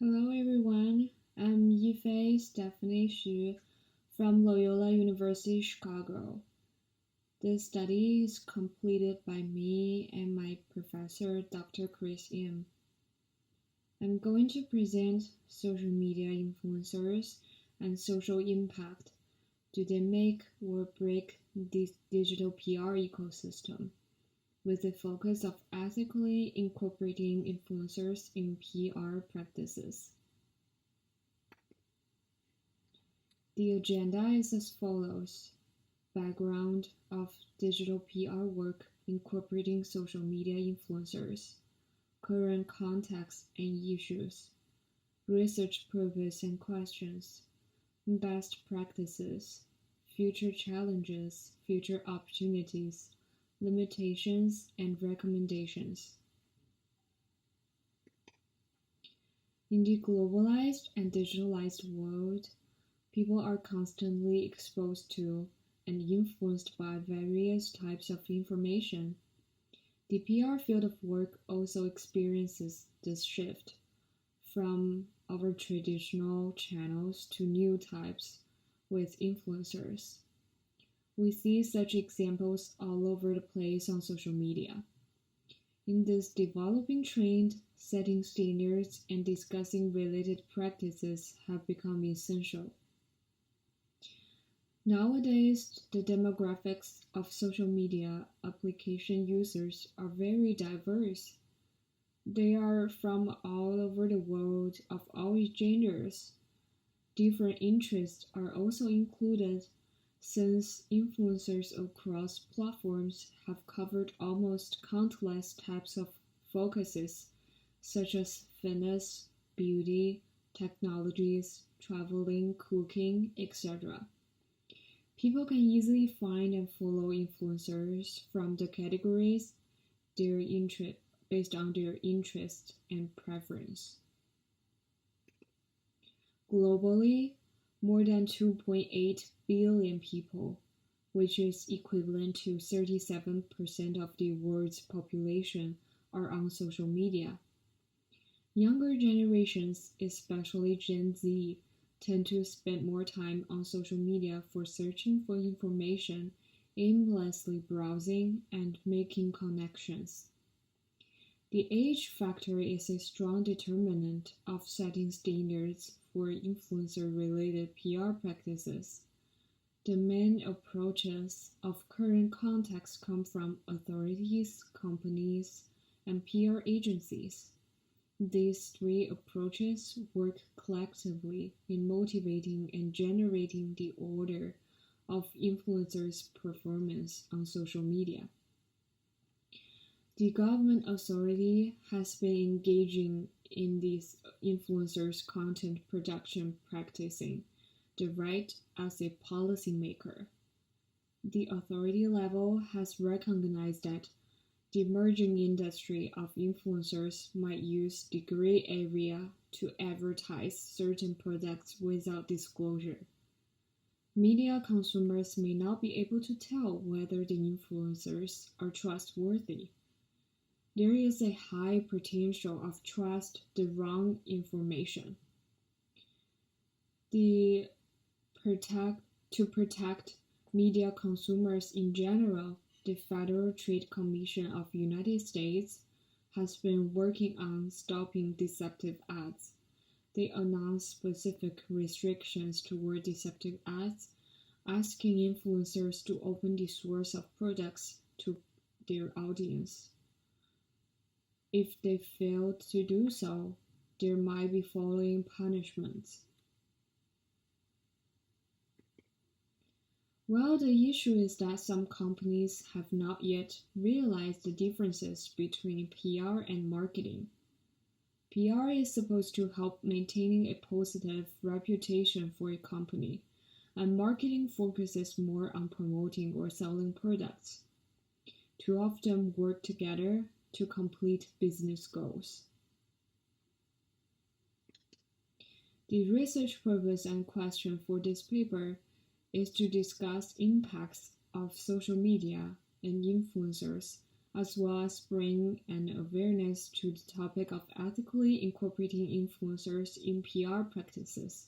Hello everyone, I'm Yifei Stephanie Xu from Loyola University Chicago. This study is completed by me and my professor, Dr. Chris Im. I'm going to present social media influencers and social impact. Do they make or break this digital PR ecosystem? With the focus of ethically incorporating influencers in PR practices. The agenda is as follows. Background of digital PR work incorporating social media influencers, current context and issues, research purpose and questions, best practices, future challenges, future opportunities, limitations, and recommendations. In the globalized and digitalized world, people are constantly exposed to and influenced by various types of information. The PR field of work also experiences this shift from our traditional channels to new types with influencers. We see such examples all over the place on social media. In this developing trend, setting standards and discussing related practices have become essential. Nowadays, the demographics of social media application users are very diverse. They are from all over the world of all genders. Different interests are also included since influencers across platforms have covered almost countless types of focuses such as fitness, beauty, technologies, traveling, cooking, etc. People can easily find and follow influencers from the categories based on their interest and preference. Globally, more than 2.8 billion people, which is equivalent to 37% of the world's population, are on social media. Younger generations, especially Gen Z, tend to spend more time on social media for searching for information, aimlessly browsing, and making connections. The age factor is a strong determinant of setting standards for influencer-related PR practices. The main approaches of current context come from authorities, companies, and PR agencies. These three approaches work collectively in motivating and generating the order of influencers' performance on social media. The government authority has been engaging in these influencers' content production practicing the right as a policymaker. The authority level has recognized that the emerging industry of influencers might use the gray area to advertise certain products without disclosure. Media consumers may not be able to tell whether the influencers are trustworthy. There is a high potential of trust the wrong information. To protect media consumers in general, the Federal Trade Commission of the United States has been working on stopping deceptive ads. They announced specific restrictions toward deceptive ads, asking influencers to open the source of products to their audience. If they fail to do so, there might be following punishments. Well, the issue is that some companies have not yet realized the differences between PR and marketing. PR is supposed to help maintaining a positive reputation for a company, and marketing focuses more on promoting or selling products. Two of them work together to complete business goals. The research purpose and question for this paper is to discuss impacts of social media and influencers as well as bring an awareness to the topic of ethically incorporating influencers in PR practices.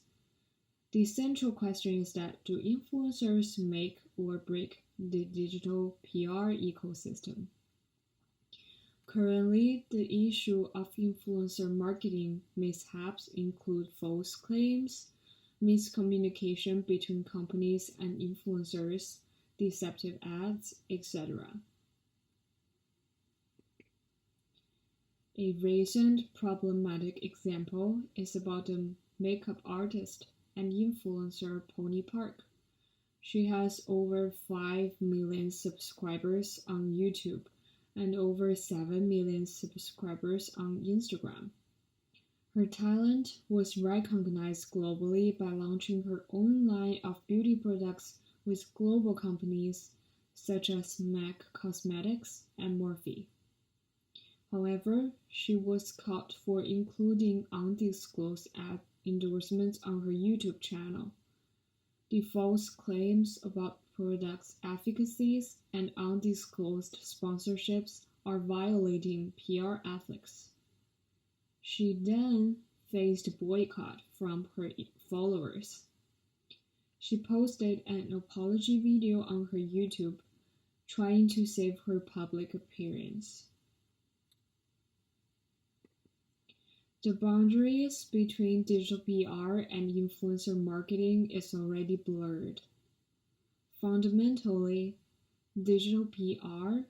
The central question is that do influencers make or break the digital PR ecosystem? Currently, the issue of influencer marketing mishaps include false claims, miscommunication between companies and influencers, deceptive ads, etc. A recent problematic example is about the makeup artist and influencer Pony Park. She has over 5 million subscribers on YouTube and over 7 million subscribers on Instagram. Her talent was recognized globally by launching her own line of beauty products with global companies such as MAC Cosmetics and Morphe. However, she was caught for including undisclosed ad endorsements on her YouTube channel. The false claims about products' efficacies and undisclosed sponsorships are violating PR ethics. She then faced boycott from her followers. She posted an apology video on her YouTube, trying to save her public appearance. The boundaries between digital PR and influencer marketing is already blurred. Fundamentally, digital PR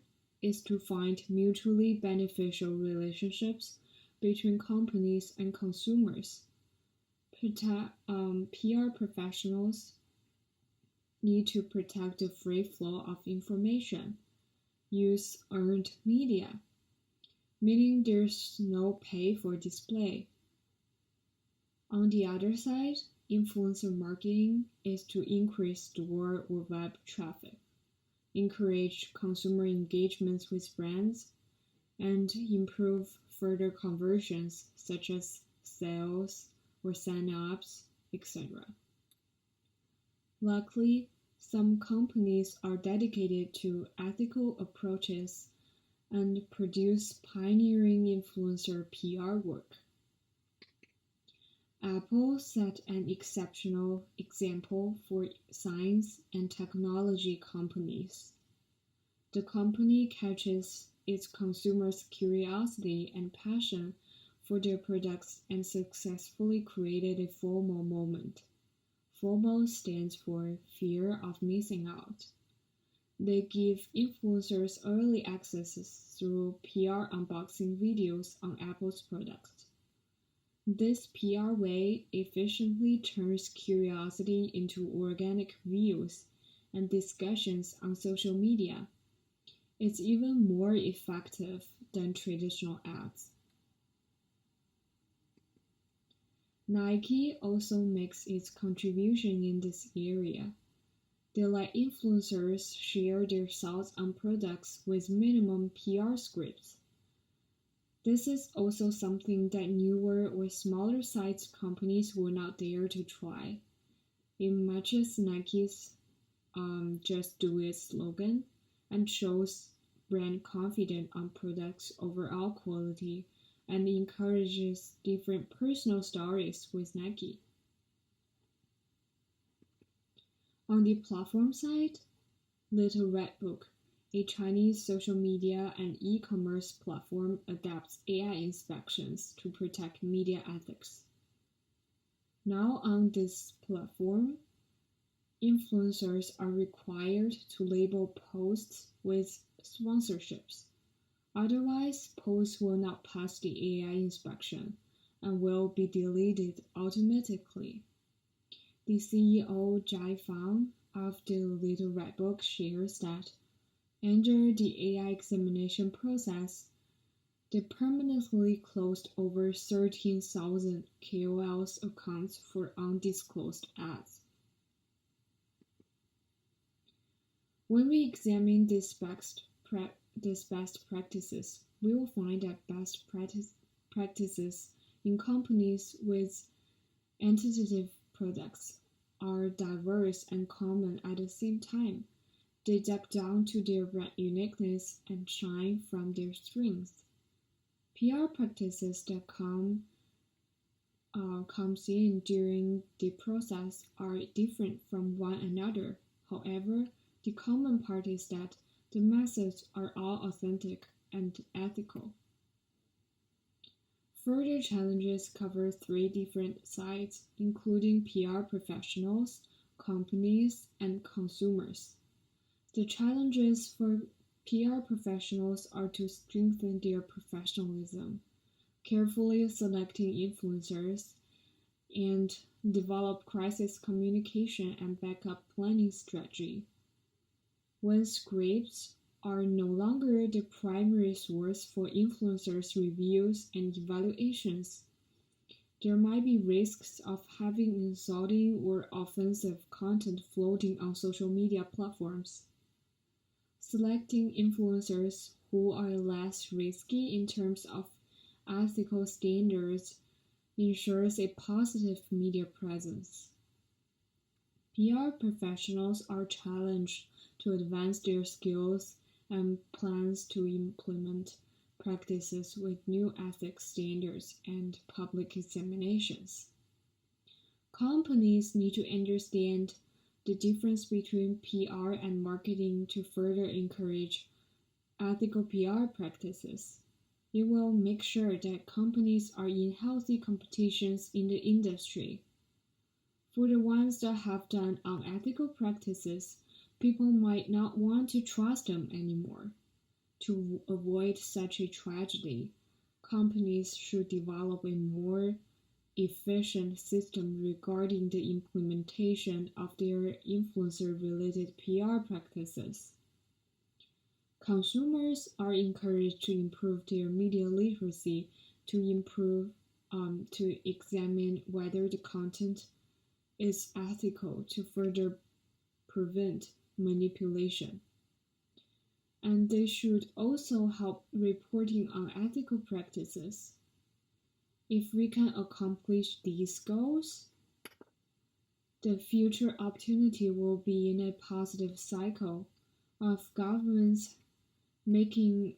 is to find mutually beneficial relationships between companies and consumers. PR professionals need to protect the free flow of information, use earned media, meaning there's no pay for display. On the other side, influencer marketing is to increase store or web traffic, encourage consumer engagements with brands, and improve further conversions such as sales or sign-ups, etc. Luckily, some companies are dedicated to ethical approaches and produce pioneering influencer PR work. Apple set an exceptional example for science and technology companies. The company catches its consumers' curiosity and passion for their products and successfully created a FOMO moment. FOMO stands for fear of missing out. They give influencers early access through PR unboxing videos on Apple's products. This PR way efficiently turns curiosity into organic views and discussions on social media. It's even more effective than traditional ads. Nike also makes its contribution in this area. They let influencers share their thoughts on products with minimum PR scripts. This is also something that newer or smaller sized companies will not dare to try. It matches Nike's Just Do It slogan and shows brand confidence on products' overall quality and encourages different personal stories with Nike. On the platform side, Little Red Book, a Chinese social media and e-commerce platform, adapts AI inspections to protect media ethics. Now on this platform, influencers are required to label posts with sponsorships. Otherwise, posts will not pass the AI inspection and will be deleted automatically. The CEO Jai Fang of the Little Red Book shares that under the AI examination process, they permanently closed over 13,000 KOLs accounts for undisclosed ads. When we examine these best practices, we will find that best practices in companies with entitative products are diverse and common at the same time. They dug down to their brand uniqueness and shine from their strengths. PR practices that comes in during the process are different from one another. However, the common part is that the methods are all authentic and ethical. Further challenges cover three different sides, including PR professionals, companies, and consumers. The challenges for PR professionals are to strengthen their professionalism, carefully selecting influencers, and develop crisis communication and backup planning strategy. When scripts are no longer the primary source for influencers' reviews and evaluations, there might be risks of having insulting or offensive content floating on social media platforms. Selecting influencers who are less risky in terms of ethical standards ensures a positive media presence. PR professionals are challenged to advance their skills and plans to implement practices with new ethics standards and public examinations. Companies need to understand the difference between PR and marketing to further encourage ethical PR practices. It will make sure that companies are in healthy competitions in the industry. For the ones that have done unethical practices, people might not want to trust them anymore. To avoid such a tragedy, companies should develop a more efficient system regarding the implementation of their influencer-related PR practices. Consumers are encouraged to improve their media literacy to examine whether the content is ethical to further prevent manipulation. And they should also help reporting on ethical practices. If we can accomplish these goals, the future opportunity will be in a positive cycle of governments making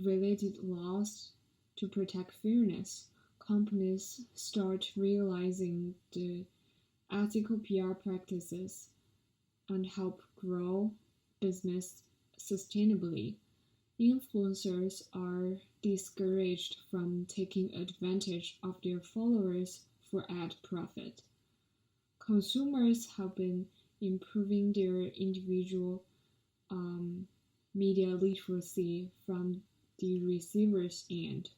related laws to protect fairness. Companies start realizing the ethical PR practices and help grow business sustainably. Influencers are discouraged from taking advantage of their followers for ad profit. Consumers have been improving their individual media literacy from the receiver's end.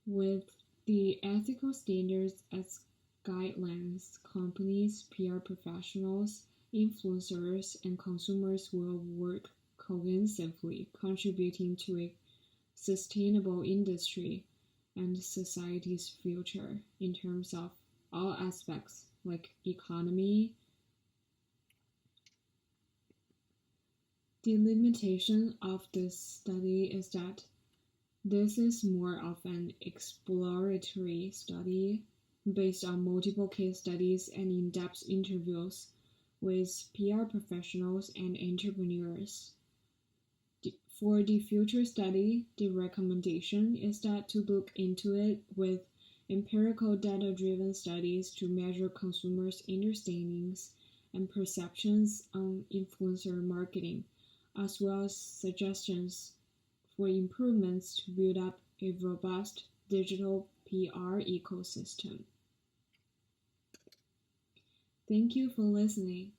With the ethical standards as guidelines, companies, PR professionals, influencers, and consumers will work cohesively, contributing to a sustainable industry and society's future in terms of all aspects like economy. The limitation of this study is that this is more of an exploratory study based on multiple case studies and in-depth interviews with PR professionals and entrepreneurs. For the future study, the recommendation is that to look into it with empirical data-driven studies to measure consumers' understandings and perceptions on influencer marketing, as well as suggestions for improvements to build up a robust digital PR ecosystem. Thank you for listening.